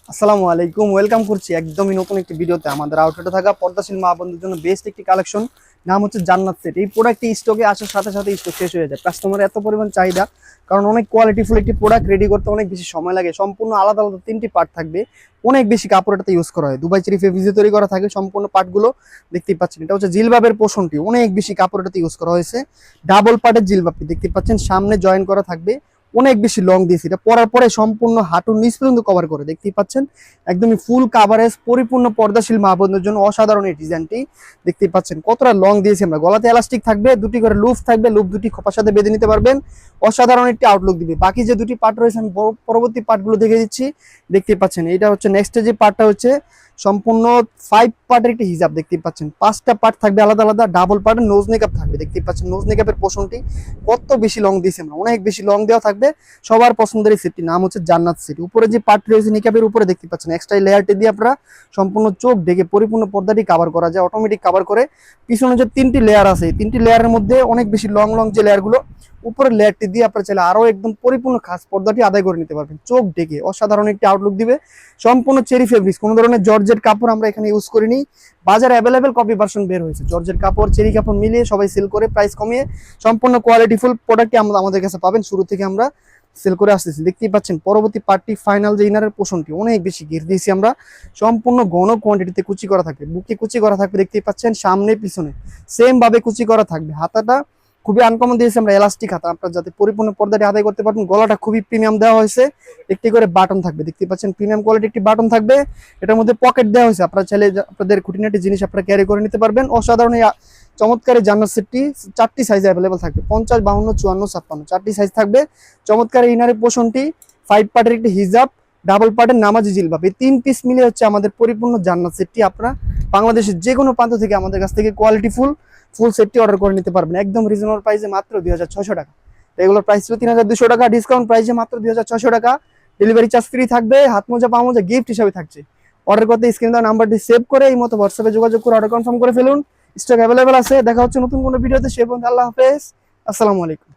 আসসালামু আলাইকুম, ওয়েলকাম করছি একদমই নতুন একটি ভিডিওতে। আমাদের আউটলেটে থাকা পর্দাশীল মা বোনদের জন্য বেস্ট একটি কালেকশন, নাম হচ্ছে জান্নাত সেট। এই প্রোডাক্টটি স্টকে আসার সাথে সাথে স্টক শেষ হয়ে যায়। কাস্টমারের এত পরিমাণ চাহিদা, কারণ অনেক কোয়ালিটিফুল একটি প্রোডাক্ট রেডি করতে অনেক বেশি সময় লাগে। সম্পূর্ণ আলাদা আলাদা তিনটি পার্ট থাকবে, অনেক বেশি কাপড় এটাতে ইউজ করা হয়। দুবাই চেরি ফেব্রিক্সে তৈরি করা থাকে সম্পূর্ণ পার্টগুলো, দেখতেই পাচ্ছেন। এটা হচ্ছে জিলবাবের পোষণটি, অনেক বেশি কাপড় এটাতে ইউজ করা হয়েছে। ডাবল পার্টের জিলবাবটি দেখতে পাচ্ছেন, সামনে জয়েন করা থাকবে, অনেক বেশি লং দিয়েছি। এটা পরার পরে সম্পূর্ণ হাঁটুর নিচ পর্যন্ত কভার করে, দেখতেই পাচ্ছেন। একদমই ফুল কাভারেজ, পরিপূর্ণ পর্দাশীল মা বোনদের জন্য অসাধারণ এই ডিজাইনটি। দেখতেই পাচ্ছেন কতটা লং দিয়েছি আমরা। গলাতে এলাস্টিক থাকবে, দুটি করে লুপ থাকবে, লুপ দুটি খোপার সাথে বেঁধে নিতে পারবেন। অসাধারণ একটি আউটলুক দিবে। বাকি যে দুটি পার্ট রয়েছে আমি পরবর্তী পার্টগুলো দেখে দিচ্ছি। দেখতেই পাচ্ছেন এটা হচ্ছে নেক্সট যে পার্টটা হচ্ছে সম্পূর্ণ 5 পার্টের একটি হিজাব। দেখতেই পাচ্ছেন 5টা পার্ট থাকবে আলাদা আলাদা। ডাবল পার্টের নোজ মেকআপ থাকবে, দেখতেই পাচ্ছেন নোজ মেকআপের পোর্শনটি কত বেশি লং দিয়েছি আমরা, অনেক বেশি লং দেওয়া থাকবে। সবার পছন্দের এই সেটটি নাম হচ্ছে জান্নাত সেট। উপরে যে পার্ট রয়েছে নিকাবের উপরে দেখতে পাচ্ছেন এক্সট্রা লেয়ারটি দিয়ে আপনারা সম্পূর্ণ চোখ ঢেকে পরিপূর্ণ পর্দাটি কভার করা যায়, অটোমেটিক কভার করে। পিছনে যে 3টি লেয়ার আছে, এই 3টি লেয়ারের মধ্যে অনেক বেশি লং লং যে লেয়ারগুলো, উপরের লেয়ারটি দিয়ে আপনারা চাইলে আরো একদম পরিপূর্ণ খাস পর্দাটি আদায় করে নিতে পারবেন। চোখ ঢেকে অসাধারণ একটি আউটলুক দিবে। সম্পূর্ণ চেরি ফেব্রিক্স, কোনো ধরনের জর্জেট কাপড় আমরা এখানে ইউজ করিনি। বাজারে অ্যাভেলেবেল কপি ভার্সন বের হয়েছে, জর্জেট কাপড় চেরি কাপড় মিলিয়ে সবাই সেল করে প্রাইস কমিয়ে। সম্পূর্ণ কোয়ালিটিফুল প্রোডাক্টটি আমরা আমাদের কাছে পাবেন, শুরু থেকে আমরা সেল করে আসতেছি। দেখতেই পাচ্ছেন পরবর্তী পার্টটি ফাইনাল যে ইনারের পোষণটি অনেক বেশি ঘির দিয়েছি আমরা। সম্পূর্ণ ঘন কোয়ান্টিটিতে কুচি করা থাকবে, বুকে কুচি করা থাকবে, দেখতেই পাচ্ছেন সামনে পিছনে সেম ভাবে কুচি করা থাকবে। হাতাটা খুবই আনকমন দিয়েছি আমরা, এলাস্টিক হাতা, আপনার যাতে পরিপূর্ণ পর্দাটি আদায় করতে পারবেন। গলাটা খুবই প্রিমিয়াম দেওয়া হয়েছে, একটি করে বাটন থাকবে, দেখতে পাচ্ছেন প্রিমিয়াম কোয়ালিটি একটি বাটন থাকবে। এটার মধ্যে পকেট দেওয়া হয়েছে, আপনারা চাইলে আপনাদের খুঁটিনাটি জিনিস আপনারা ক্যারি করে নিতে পারবেন। অসাধারণ এই চমৎকার এই জান্নাত সেটটি 4টি সাইজে অ্যাভেলেবল থাকবে, 50, 52, 54, 56, 4টি সাইজ থাকবে। চমৎকার ইনারের পোষণটি 5 পার্টের একটি হিজাব, ডাবল পার্টের নামাজি জিলবাব, এই 3 পিস মিলে হচ্ছে আমাদের পরিপূর্ণ জান্নাত সেটটি। আপনারা বাংলাদেশের যে কোনো প্রান্ত থেকে আমাদের কাছ থেকে কোয়ালিটি ফুল সেটটি অর্ডার করে নিতে পারবেন একদম রিজনেবল প্রাইসে, মাত্র 2600 টাকা। রেগুলার প্রাইস ছিল 3200 টাকা, ডিসকাউন্ট প্রাইসে মাত্র 2600 টাকা। ডেলিভারি চার্জ ফ্রি থাকবে, হাত মোজা পা মোজা গিফট হিসাবে থাকছে। অর্ডার করতে স্ক্রিন দেওয়া নাম্বারটি সেভ করে এই মতো হোয়াটসঅ্যাপে যোগাযোগ করে অর্ডার কনফার্ম করে ফেলুন। স্টক অ্যাভেলেবেল আছে। দেখা হচ্ছে নতুন কোনো ভিডিওতে, সে পর্যন্ত আল্লাহ হাফেজ, আসসালামু আলাইকুম।